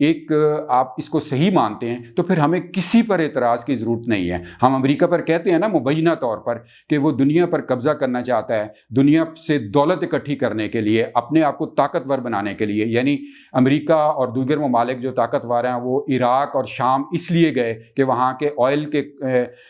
ایک آپ اس کو صحیح مانتے ہیں تو پھر ہمیں کسی پر اعتراض کی ضرورت نہیں ہے۔ ہم امریکہ پر کہتے ہیں نا مبینہ طور پر کہ وہ دنیا پر قبضہ کرنا چاہتا ہے، دنیا سے دولت اکٹھی کرنے کے لیے، اپنے آپ کو طاقتور بنانے کے لیے، یعنی امریکہ اور دیگر ممالک جو طاقتور ہیں وہ عراق اور شام اس لیے گئے کہ وہاں کے آئل کے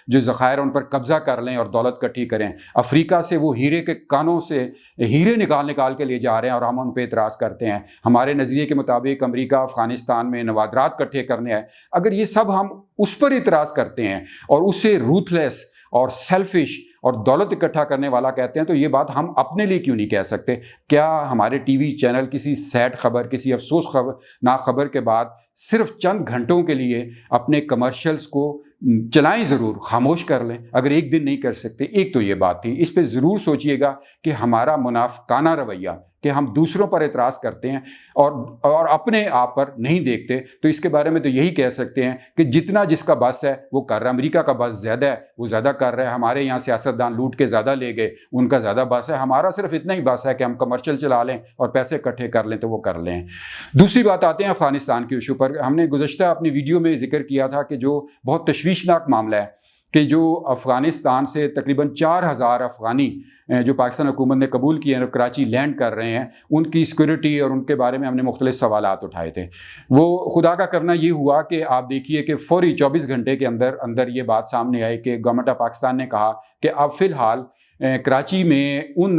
جو ذخائر ان پر قبضہ کر لیں اور دولت اکٹھی کریں۔ افریقہ سے وہ ہیرے کے کانوں سے ہیرے نکال کے لیے جا رہے ہیں اور ہم ان پہ اعتراض کرتے ہیں۔ ہمارے نظریے کے مطابق امریکہ افغانستان میں نوادرات اکٹھے کرنے ہیں۔ اگر یہ سب ہم اس پر اعتراض کرتے ہیں اور اسے روتھلیس اور سیلفش اور دولت اکٹھا کرنے والا کہتے ہیں تو یہ بات ہم اپنے لیے کیوں نہیں کہہ سکتے؟ کیا ہمارے ٹی وی چینل کسی سیڈ خبر، کسی افسوس ناک خبر کے بعد صرف چند گھنٹوں کے لیے اپنے کمرشلز کو چلائیں، ضرور خاموش کر لیں؟ اگر ایک دن نہیں کر سکتے، ایک تو یہ بات تھی، اس پہ ضرور سوچئے گا کہ ہمارا منافقانہ رویہ کہ ہم دوسروں پر اعتراض کرتے ہیں اور اپنے آپ پر نہیں دیکھتے، تو اس کے بارے میں تو یہی کہہ سکتے ہیں کہ جتنا جس کا بس ہے وہ کر رہا ہے۔ امریکہ کا بس زیادہ ہے، وہ زیادہ کر رہا ہے۔ ہمارے یہاں سیاستدان لوٹ کے زیادہ لے گئے، ان کا زیادہ بس ہے۔ ہمارا صرف اتنا ہی بس ہے کہ ہم کمرشل چلا لیں اور پیسے اکٹھے کر لیں تو وہ کر لیں۔ دوسری بات آتے ہیں افغانستان کے ایشو پر۔ ہم نے گزشتہ اپنی ویڈیو میں ذکر کیا تھا کہ جو بہت تشویشناک معاملہ ہے کہ جو افغانستان سے تقریباً 4000 افغانی جو پاکستان حکومت نے قبول کیے ہیں اور کراچی لینڈ کر رہے ہیں، ان کی سیکورٹی اور ان کے بارے میں ہم نے مختلف سوالات اٹھائے تھے۔ وہ خدا کا کرنا یہ ہوا کہ آپ دیکھیے کہ فوری 24 گھنٹے کے اندر یہ بات سامنے آئی کہ گورنمنٹ آف پاکستان نے کہا کہ اب فی الحال کراچی میں ان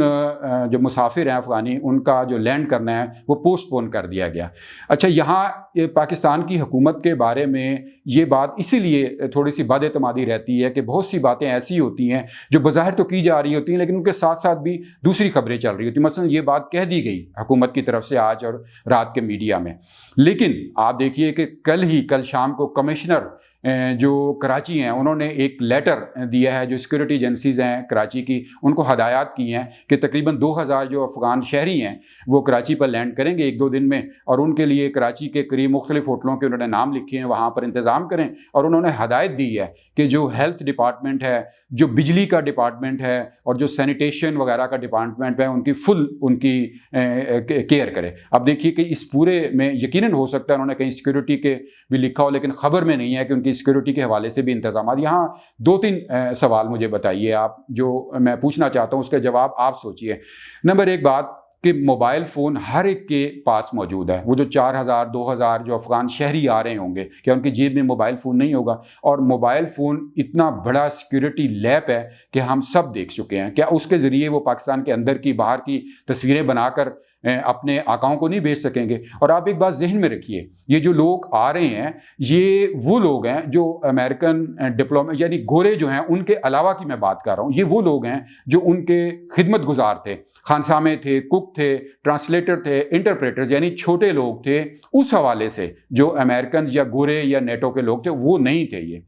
جو مسافر ہیں افغانی، ان کا جو لینڈ کرنا ہے وہ پوسٹ پون کر دیا گیا۔ اچھا، یہاں پاکستان کی حکومت کے بارے میں یہ بات اسی لیے تھوڑی سی بد اعتمادی رہتی ہے کہ بہت سی باتیں ایسی ہوتی ہیں جو بظاہر تو کی جا رہی ہوتی ہیں لیکن ان کے ساتھ ساتھ بھی دوسری خبریں چل رہی ہوتی ہیں۔ مثلا یہ بات کہہ دی گئی حکومت کی طرف سے آج اور رات کے میڈیا میں، لیکن آپ دیکھیے کہ کل شام کو کمشنر جو کراچی ہیں انہوں نے ایک لیٹر دیا ہے، جو سیکورٹی ایجنسیز ہیں کراچی کی ان کو ہدایات کی ہیں کہ تقریباً 2000 جو افغان شہری ہیں وہ کراچی پر لینڈ کریں گے 1-2 دن میں، اور ان کے لیے کراچی کے قریب مختلف ہوٹلوں کے انہوں نے نام لکھے ہیں، وہاں پر انتظام کریں۔ اور انہوں نے ہدایت دی ہے کہ جو ہیلتھ ڈپارٹمنٹ ہے، جو بجلی کا ڈپارٹمنٹ ہے اور جو سینیٹیشن وغیرہ کا ڈپارٹمنٹ ہے، ان کی کیئر کرے۔ اب دیکھیے کہ اس پورے میں یقیناً ہو سکتا ہے انہوں نے کہیں سیکورٹی کے بھی لکھا ہو، لیکن خبر میں نہیں ہے کہ ان کی سیکورٹی کے حوالے سے بھی انتظامات۔ یہاں 2-3 سوال مجھے بتائیے آپ، جو میں پوچھنا چاہتا ہوں اس کے جواب آپ سوچئے۔ نمبر 1 بات کہ موبائل فون ہر ایک کے پاس موجود ہے۔ وہ جو 4000-2000 جو افغان شہری آ رہے ہوں گے، کیا ان کی جیب میں موبائل فون نہیں ہوگا؟ اور موبائل فون اتنا بڑا سیکورٹی لیپ ہے کہ ہم سب دیکھ چکے ہیں۔ کیا اس کے ذریعے وہ پاکستان کے اندر کی باہر کی تصویریں بنا کر اپنے آقاؤں کو نہیں بھیج سکیں گے؟ اور آپ ایک بات ذہن میں رکھیے، یہ جو لوگ آ رہے ہیں یہ وہ لوگ ہیں جو امریکن ڈپلومیٹ یعنی گورے جو ہیں ان کے علاوہ کی میں بات کر رہا ہوں۔ یہ وہ لوگ ہیں جو ان کے خدمت گزار تھے، خانسامے تھے، کک تھے، ٹرانسلیٹر تھے، انٹرپریٹرز یعنی چھوٹے لوگ تھے۔ اس حوالے سے جو امریکنز یا گورے یا نیٹو کے لوگ تھے وہ نہیں تھے یہ۔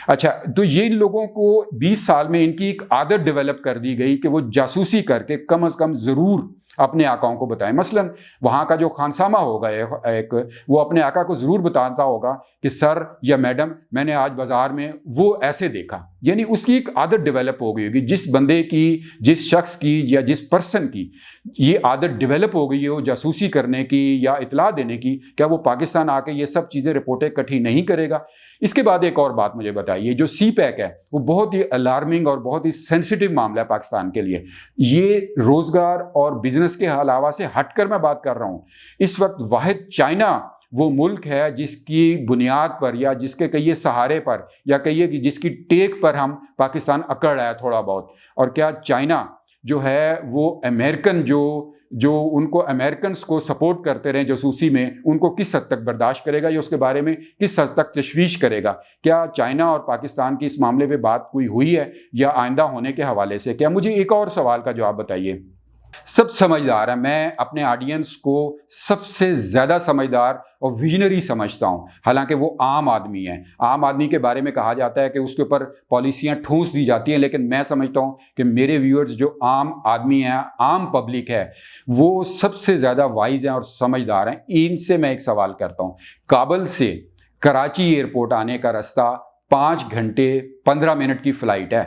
اچھا، تو یہ لوگوں کو 20 سال میں ان کی ایک عادت ڈیولپ کر دی گئی کہ وہ جاسوسی کر کے کم از کم ضرور اپنے آقاؤں کو بتائیں۔ مثلا وہاں کا جو خانسامہ ہوگا ایک، وہ اپنے آقا کو ضرور بتاتا ہوگا کہ سر یا میڈم میں نے آج بازار میں وہ ایسے دیکھا، یعنی اس کی ایک عادت ڈیولپ ہو گئی ہوگی۔ جس بندے کی، جس شخص کی یا جس پرسن کی یہ عادت ڈیولپ ہو گئی ہو جاسوسی کرنے کی یا اطلاع دینے کی، کیا وہ پاکستان آ کے یہ سب چیزیں رپورٹیں اکٹھی نہیں کرے گا؟ اس کے بعد ایک اور بات مجھے بتائیے، جو سی پیک ہے وہ بہت ہی الارمنگ اور بہت ہی سینسیٹیو معاملہ ہے پاکستان کے لیے۔ یہ روزگار اور بزنس کے علاوہ سے ہٹ کر میں بات کر رہا ہوں۔ اس وقت واحد چائنا وہ ملک ہے جس کی بنیاد پر یا جس کے کہیے سہارے پر یا کہیے کہ جس کی ٹیک پر ہم پاکستان اکڑ رہا ہے تھوڑا بہت۔ اور کیا چائنا جو ہے وہ امریکن جو ان کو امریکنز کو سپورٹ کرتے رہے جاسوسی میں، ان کو کس حد تک برداشت کرے گا یا اس کے بارے میں کس حد تک تشویش کرے گا؟ کیا چائنا اور پاکستان کی اس معاملے پہ بات کوئی ہوئی ہے یا آئندہ ہونے کے حوالے سے؟ کیا مجھے ایک اور سوال کا جواب بتائیے۔ سب سمجھدار ہیں، میں اپنے آڈینس کو سب سے زیادہ سمجھدار اور ویژنری سمجھتا ہوں، حالانکہ وہ عام آدمی ہیں۔ عام آدمی کے بارے میں کہا جاتا ہے کہ اس کے اوپر پالیسیاں ٹھونس دی جاتی ہیں، لیکن میں سمجھتا ہوں کہ میرے ویورز جو عام آدمی ہیں، عام پبلک ہے، وہ سب سے زیادہ وائز ہیں اور سمجھدار ہیں۔ ان سے میں ایک سوال کرتا ہوں، کابل سے کراچی ایئرپورٹ آنے کا رستہ 5 گھنٹے 15 منٹ کی فلائٹ ہے،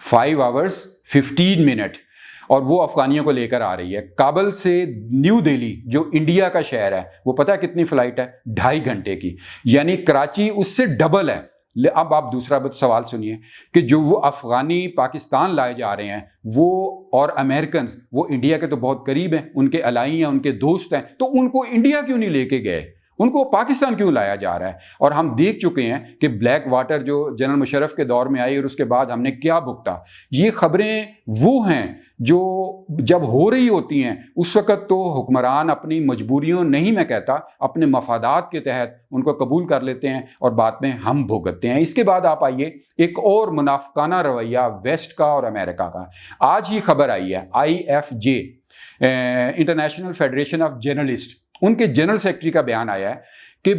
5 hours 15 minutes۔ اور وہ افغانیوں کو لے کر آ رہی ہے۔ کابل سے نیو دہلی جو انڈیا کا شہر ہے وہ پتہ ہے کتنی فلائٹ ہے؟ 2.5 گھنٹے کی، یعنی کراچی اس سے ڈبل ہے۔ اب آپ دوسرا سوال سنیے کہ جو وہ افغانی پاکستان لائے جا رہے ہیں وہ اور امریکنز وہ انڈیا کے تو بہت قریب ہیں، ان کے الائی ہیں، ان کے دوست ہیں، تو ان کو انڈیا کیوں نہیں لے کے گئے؟ ان کو پاکستان کیوں لایا جا رہا ہے؟ اور ہم دیکھ چکے ہیں کہ بلیک واٹر جو جنرل مشرف کے دور میں آئی اور اس کے بعد ہم نے کیا بھگتا۔ یہ خبریں وہ ہیں جو جب ہو رہی ہوتی ہیں اس وقت تو حکمران اپنی مجبوریوں نہیں، میں کہتا اپنے مفادات کے تحت ان کو قبول کر لیتے ہیں اور بعد میں ہم بھگتتے ہیں۔ اس کے بعد آپ آئیے ایک اور منافقانہ رویہ ویسٹ کا اور امریکہ کا۔ آج ہی خبر آئی ہے IFJ International Federation of Journalist, ان کے جنرل سیکرٹری کا بیان آیا ہے کہ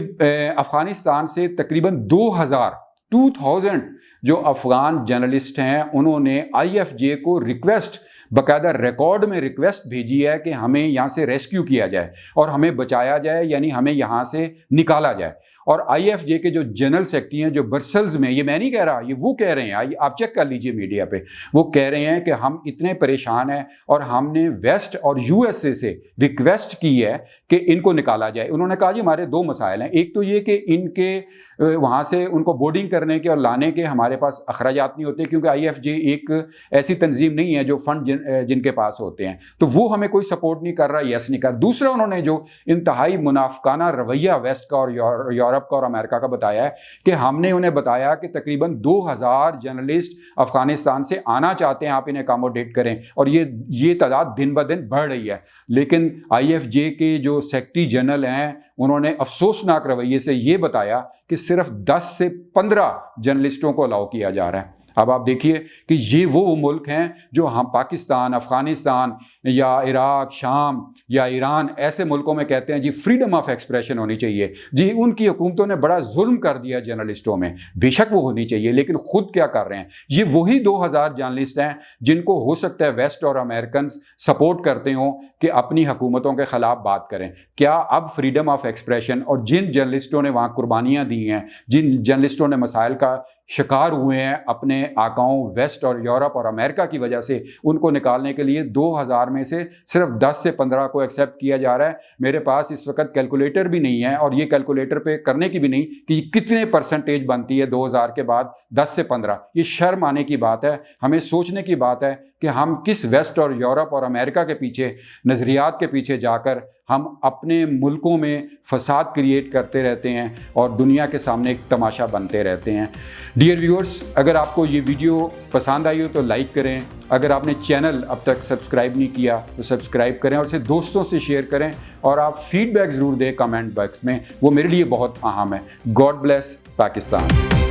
افغانستان سے تقریباً 2000 جو افغان جرنلسٹ ہیں انہوں نے IFJ کو ریکویسٹ، باقاعدہ ریکارڈ میں ریکویسٹ بھیجی ہے کہ ہمیں یہاں سے ریسکیو کیا جائے اور ہمیں بچایا جائے، یعنی ہمیں یہاں سے نکالا جائے۔ اور IFJ کے جو جنرل سیکرٹری ہیں جو برسلز میں، یہ میں نہیں کہہ رہا، یہ وہ کہہ رہے ہیں، آپ چیک کر لیجئے میڈیا پہ، وہ کہہ رہے ہیں کہ ہم اتنے پریشان ہیں اور ہم نے ویسٹ اور USA سے ریکویسٹ کی ہے کہ ان کو نکالا جائے۔ انہوں نے کہا جی ہمارے 2 مسائل ہیں، ایک تو یہ کہ ان کے وہاں سے ان کو بورڈنگ کرنے کے اور لانے کے ہمارے پاس اخراجات نہیں ہوتے، کیونکہ IFJ ایک ایسی تنظیم نہیں ہے جو فنڈ جن کے پاس ہوتے ہیں، تو وہ ہمیں کوئی سپورٹ نہیں کر رہا، یس نہیں کر رہا۔ دوسرا انہوں نے جو انتہائی منافقانہ رویہ ویسٹ کا اور یورپ کا اور امریکہ کا بتایا ہے کہ ہم نے انہیں بتایا کہ تقریباً 2000 جرنلسٹ افغانستان سے آنا چاہتے ہیں، آپ انہیں اکاموڈیٹ کریں، اور یہ تعداد دن بدن بڑھ رہی ہے۔ لیکن IFJ کے جو سیکرٹری جنرل ہیں انہوں نے افسوسناک رویے سے یہ بتایا کہ صرف 10 سے 15 جرنلسٹوں کو الاؤ کیا جا رہا ہے۔ اب آپ دیکھیے کہ یہ وہ ملک ہیں جو ہم پاکستان، افغانستان یا عراق، شام یا ایران ایسے ملکوں میں کہتے ہیں جی فریڈم آف ایکسپریشن ہونی چاہیے، جی ان کی حکومتوں نے بڑا ظلم کر دیا جرنلسٹوں میں، بے شک وہ ہونی چاہیے، لیکن خود کیا کر رہے ہیں؟ یہ وہی 2000 جرنلسٹ ہیں جن کو ہو سکتا ہے ویسٹ اور امریکنز سپورٹ کرتے ہوں کہ اپنی حکومتوں کے خلاف بات کریں۔ کیا اب فریڈم آف ایکسپریشن اور جن جرنلسٹوں نے وہاں قربانیاں دی ہیں، جن جرنلسٹوں نے مسائل کا شکار ہوئے ہیں اپنے آقاؤں ویسٹ اور یورپ اور امریکہ کی وجہ سے، ان کو نکالنے کے لیے 2000 میں سے صرف 10 سے 15 کو ایکسیپٹ کیا جا رہا ہے؟ میرے پاس اس وقت کیلکولیٹر بھی نہیں ہے اور یہ کیلکولیٹر پہ کرنے کی بھی نہیں کہ یہ کتنے پرسنٹیج بنتی ہے 2000 کے بعد 10 سے 15۔ یہ شرم آنے کی بات ہے، ہمیں سوچنے کی بات ہے کہ ہم کس ویسٹ اور یورپ اور امریکہ کے پیچھے، نظریات کے پیچھے جا کر ہم اپنے ملکوں میں فساد کریٹ کرتے رہتے ہیں اور دنیا کے سامنے ایک تماشا بنتے رہتے ہیں۔ ڈیئر ویورز، اگر آپ کو یہ ویڈیو پسند آئی ہو تو لائک کریں، اگر آپ نے چینل اب تک سبسکرائب نہیں کیا تو سبسکرائب کریں اور اسے دوستوں سے شیئر کریں، اور آپ فیڈ بیک ضرور دیں کمنٹ باکس میں، وہ میرے لیے بہت اہم ہے۔ God bless Pakistan.